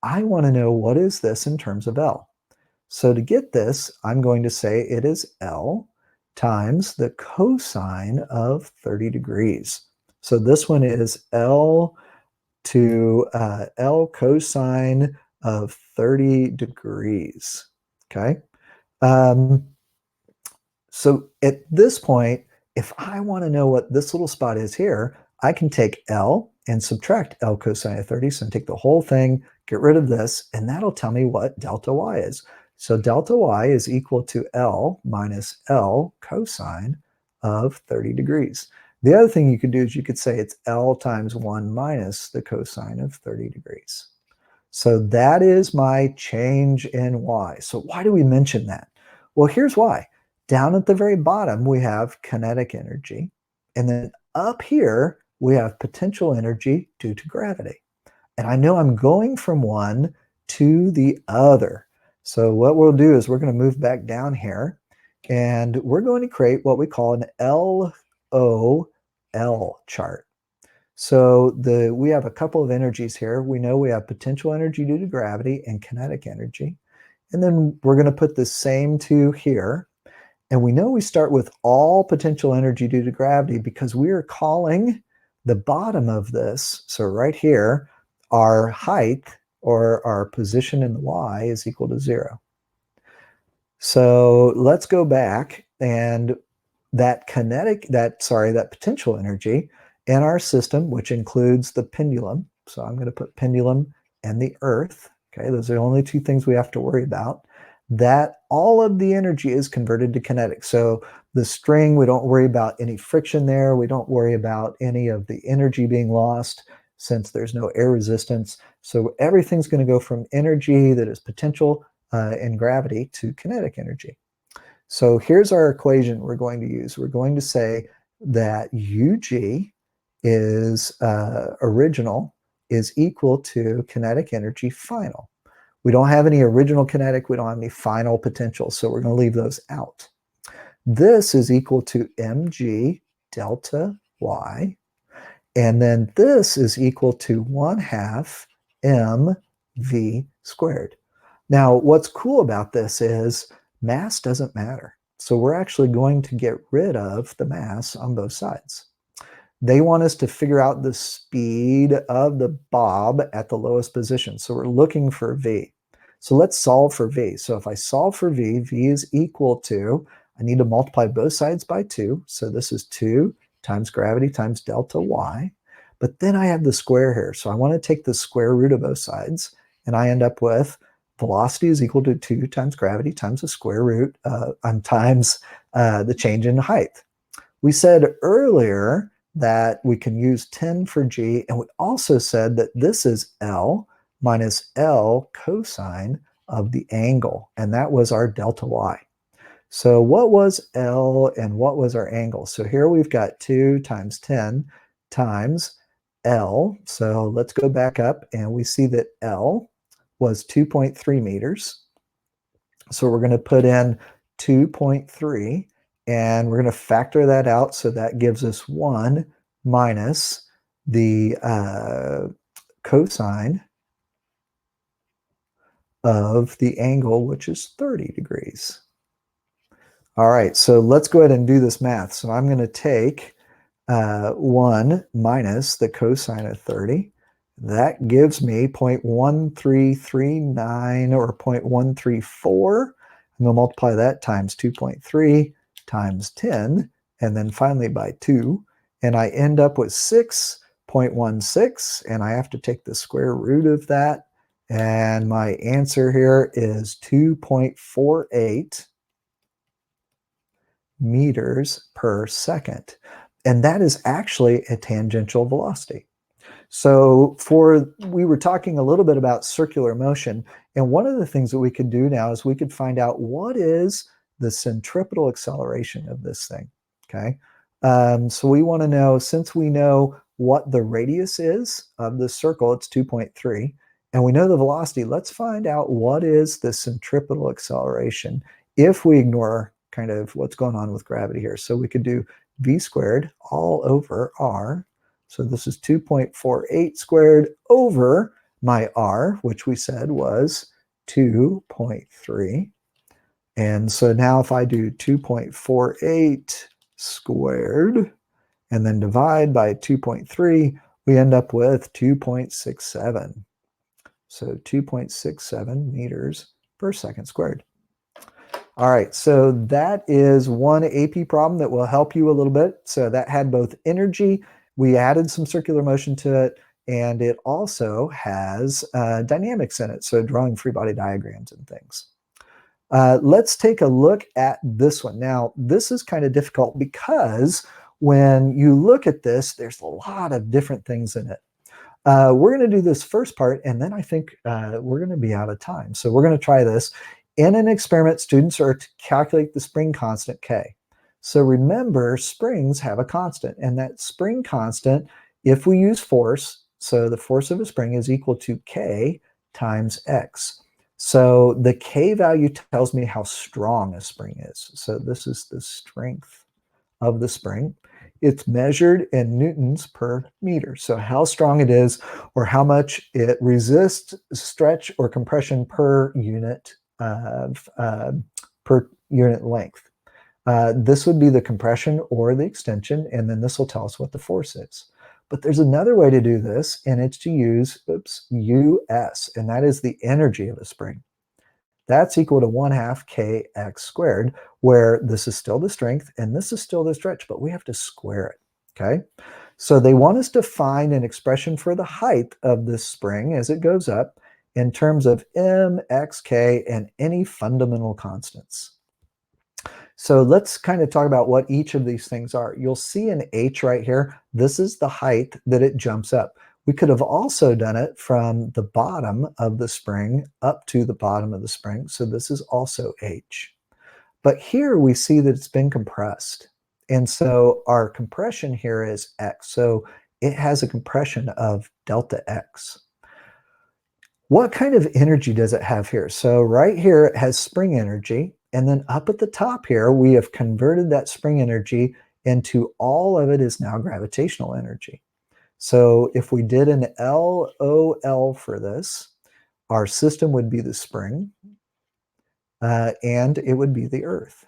I want to know what is this in terms of L. So to get this, I'm going to say it is L times the cosine of 30 degrees. So this one is L to L cosine of 30 degrees. Okay. So at this point, if I want to know what this little spot is here, I can take L and subtract L cosine of 30. So I take the whole thing, get rid of this, and that'll tell me what delta y is. So delta y is equal to L minus L cosine of 30 degrees. The other thing you could do is you could say it's L times 1 minus the cosine of 30 degrees. So that is my change in y. So why do we mention that? Well, here's why. Down at the very bottom, we have kinetic energy. And then up here, we have potential energy due to gravity. And I know I'm going from one to the other. So what we'll do is we're going to move back down here, and we're going to create what we call an LOL chart. So we have a couple of energies here. We know we have potential energy due to gravity and kinetic energy. And then we're going to put the same two here. And we know we start with all potential energy due to gravity because we are calling the bottom of this, so right here, our height or our position in the y is equal to 0. So let's go back, and that potential energy in our system, which includes the pendulum. So I'm going to put pendulum and the earth. Okay, those are the only two things we have to worry about. That all of the energy is converted to kinetic. So the string, we don't worry about any friction there. We don't worry about any of the energy being lost since there's no air resistance. So everything's going to go from energy that is potential and gravity to kinetic energy. So here's our equation we're going to use. We're going to say that UG is original is equal to kinetic energy final. We don't have any original kinetic. We don't have any final potential. So we're going to leave those out. This is equal to mg delta y. And then this is equal to 1/2 mv squared. Now, what's cool about this is mass doesn't matter. So we're actually going to get rid of the mass on both sides. They want us to figure out the speed of the bob at the lowest position. So we're looking for v. So let's solve for v. So if I solve for v, v is equal to, I need to multiply both sides by 2. So this is 2 times gravity times delta y. But then I have the square here. So I want to take the square root of both sides. And I end up with velocity is equal to 2 times gravity times the square root times the change in height. We said earlier that we can use 10 for g, and we also said that this is L minus L cosine of the angle, and that was our delta y. So what was L and what was our angle? So here we've got 2 times 10 times L. So let's go back up and we see that L was 2.3 meters. So we're going to put in 2.3 and we're going to factor that out. So that gives us 1 minus the cosine of the angle, which is 30 degrees. All right, so let's go ahead and do this math. So I'm going to take 1 minus the cosine of 30. That gives me 0.1339 or 0.134. I'm going to multiply that times 2.3 times 10, and then finally by 2. And I end up with 6.16, and I have to take the square root of that. And my answer here is 2.48 meters per second. And that is actually a tangential velocity. So we were talking a little bit about circular motion. And one of the things that we could do now is we could find out what is the centripetal acceleration of this thing. Okay. So we want to know, since we know what the radius is of the circle, it's 2.3, and we know the velocity, let's find out what is the centripetal acceleration if we ignore kind of what's going on with gravity here. So we could do v squared all over r. So this is 2.48 squared over my r, which we said was 2.3. And so now if I do 2.48 squared and then divide by 2.3, we end up with 2.67. So 2.67 meters per second squared. All right, so that is one AP problem that will help you a little bit. So that had both energy, we added some circular motion to it, and it also has dynamics in it, so drawing free body diagrams and things. Let's take a look at this one. Now, this is kind of difficult because when you look at this, there's a lot of different things in it. We're going to do this first part, and then I think we're going to be out of time. So we're going to try this. In an experiment, students are to calculate the spring constant K. So remember, springs have a constant, and that spring constant, if we use force, so the force of a spring is equal to K times X. So the K value tells me how strong a spring is. So this is the strength of the spring. It's measured in newtons per meter. So how strong it is, or how much it resists stretch or compression per unit length. This would be the compression or the extension, and then this will tell us what the force is. But there's another way to do this, and it's to use US, and that is the energy of a spring. That's equal to 1/2 kx squared, where this is still the strength and this is still the stretch, but we have to square it, okay? So they want us to find an expression for the height of this spring as it goes up in terms of m, x, k, and any fundamental constants. So let's kind of talk about what each of these things are. You'll see an h right here. This is the height that it jumps up. We could have also done it from the bottom of the spring up to the bottom of the spring. So this is also h. But here we see that it's been compressed. And so our compression here is x. So it has a compression of delta x. What kind of energy does it have here? So right here it has spring energy. And then up at the top here, we have converted that spring energy into all of it is now gravitational energy. So if we did an LOL for this, our system would be the spring, and it would be the Earth.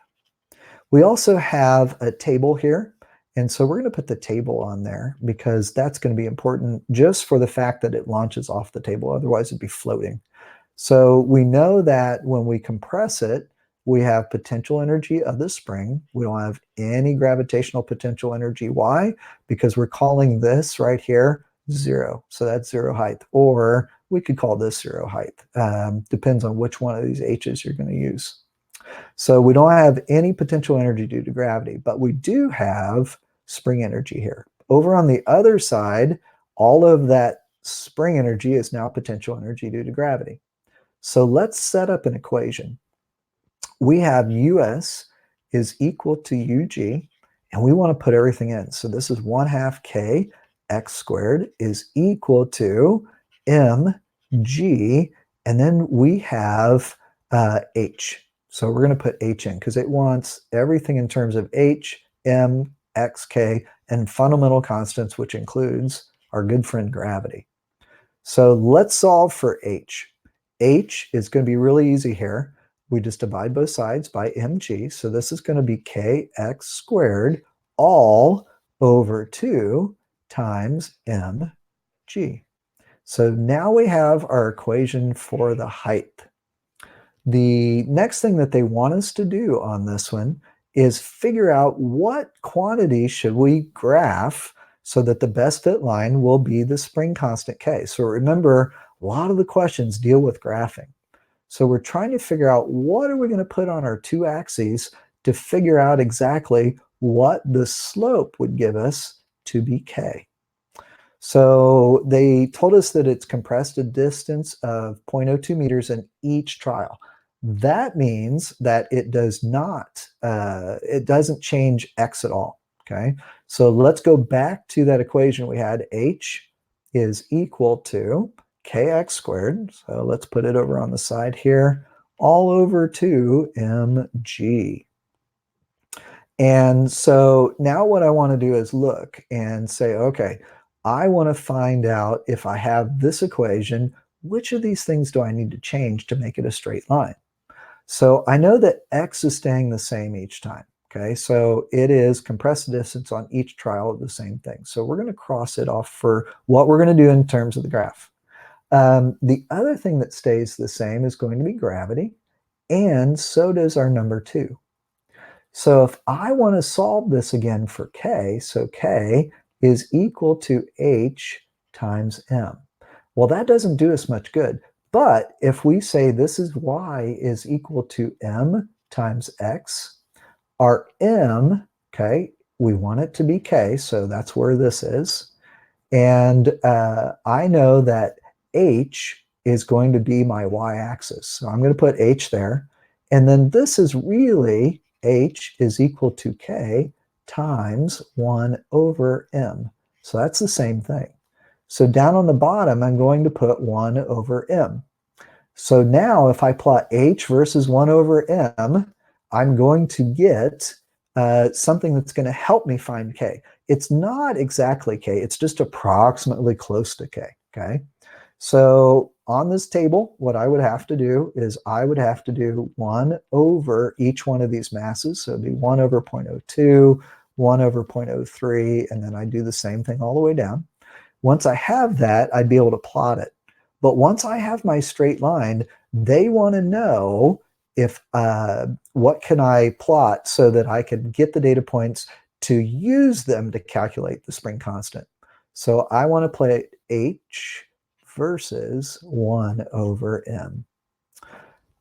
We also have a table here, and so we're going to put the table on there because that's going to be important just for the fact that it launches off the table. Otherwise, it'd be floating. So we know that when we compress it, we have potential energy of the spring. We don't have any gravitational potential energy. Why? Because we're calling this right here 0. So that's 0 height. Or we could call this 0 height. Depends on which one of these H's you're going to use. So we don't have any potential energy due to gravity, but we do have spring energy here. Over on the other side, all of that spring energy is now potential energy due to gravity. So let's set up an equation. We have US is equal to UG, and we want to put everything in. So this is 1/2 K x squared is equal to mg, and then we have h. So we're going to put h in because it wants everything in terms of h, m, x, k, and fundamental constants, which includes our good friend gravity. So let's solve for h. H is going to be really easy here. We just divide both sides by mg. So this is going to be kx squared all over 2 times mg. So now we have our equation for the height. The next thing that they want us to do on this one is figure out what quantity should we graph so that the best fit line will be the spring constant K. So remember, a lot of the questions deal with graphing. So we're trying to figure out what are we going to put on our two axes to figure out exactly what the slope would give us to be K. So they told us that it's compressed a distance of 0.02 meters in each trial. That means that it doesn't change x at all, okay? So let's go back to that equation we had. H is equal to kx squared. So let's put it over on the side here, all over 2 mg. And so now what I want to do is look and say, okay, I want to find out if I have this equation, which of these things do I need to change to make it a straight line? So I know that x is staying the same each time. Okay, so it is compressed distance on each trial of the same thing. So we're going to cross it off for what we're going to do in terms of the graph. The other thing that stays the same is going to be gravity, and so does our number 2. So if I want to solve this again for K, so K is equal to H times M. Well, that doesn't do us much good. But if we say this is Y is equal to M times X, our M, okay, we want it to be K, so that's where this is. And I know that H is going to be my y-axis. So I'm going to put H there. And then this is really H is equal to K times 1 over M. So that's the same thing. So down on the bottom, I'm going to put 1 over M. So now if I plot H versus 1 over M, I'm going to get something that's going to help me find K. It's not exactly K, it's just approximately close to K, okay? So on this table, what I would have to do is I would have to do 1 over each one of these masses. So it'd be 1 over 0.02, 1 over 0.03, and then I do the same thing all the way down. Once I have that, I'd be able to plot it. But once I have my straight line, they want to know if what can I plot so that I can get the data points to use them to calculate the spring constant. So I want to play H versus 1 over M.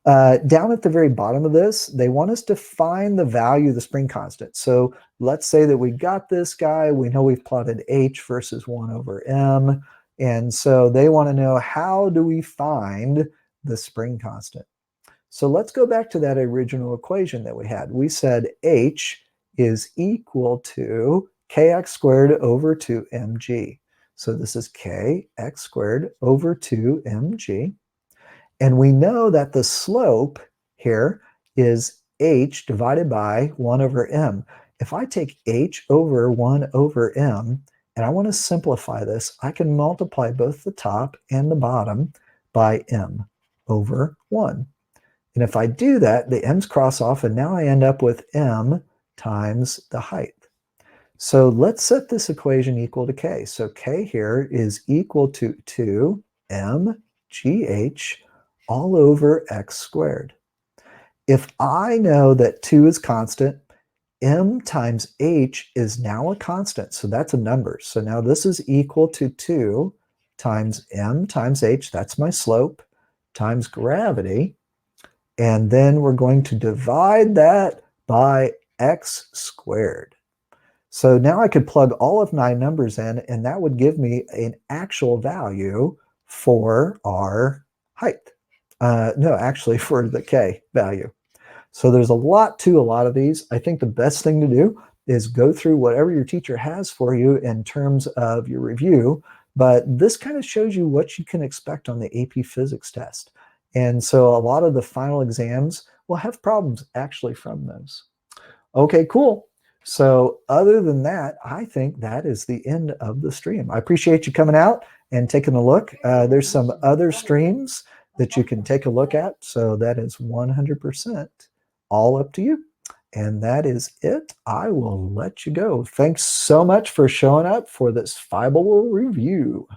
Down at the very bottom of this, they want us to find the value of the spring constant. So let's say that we got this guy. We know we've plotted H versus 1 over M. And so they want to know, how do we find the spring constant? So let's go back to that original equation that we had. We said H is equal to kx squared over 2mg. So this is kx squared over 2mg. And we know that the slope here is h divided by 1 over m. If I take h over 1 over m, and I want to simplify this, I can multiply both the top and the bottom by m over 1. And if I do that, the m's cross off, and now I end up with m times the height. So let's set this equation equal to k. So k here is equal to 2mgh all over x squared. If I know that 2 is constant, m times h is now a constant, so that's a number. So now this is equal to 2 times m times h, that's my slope, times gravity, and then we're going to divide that by x squared. So now I could plug all of my numbers in, and that would give me an actual value for our height. No, actually for the k value. So there's a lot to a lot of these. I think the best thing to do is go through whatever your teacher has for you in terms of your review. But this kind of shows you what you can expect on the AP Physics test. And so a lot of the final exams will have problems actually from those. Okay, cool. So other than that, I think that is the end of the stream. I appreciate you coming out and taking a look. There's some other streams that you can take a look at. So that is 100% all up to you. And that is it. I will let you go. Thanks so much for showing up for this Fible review.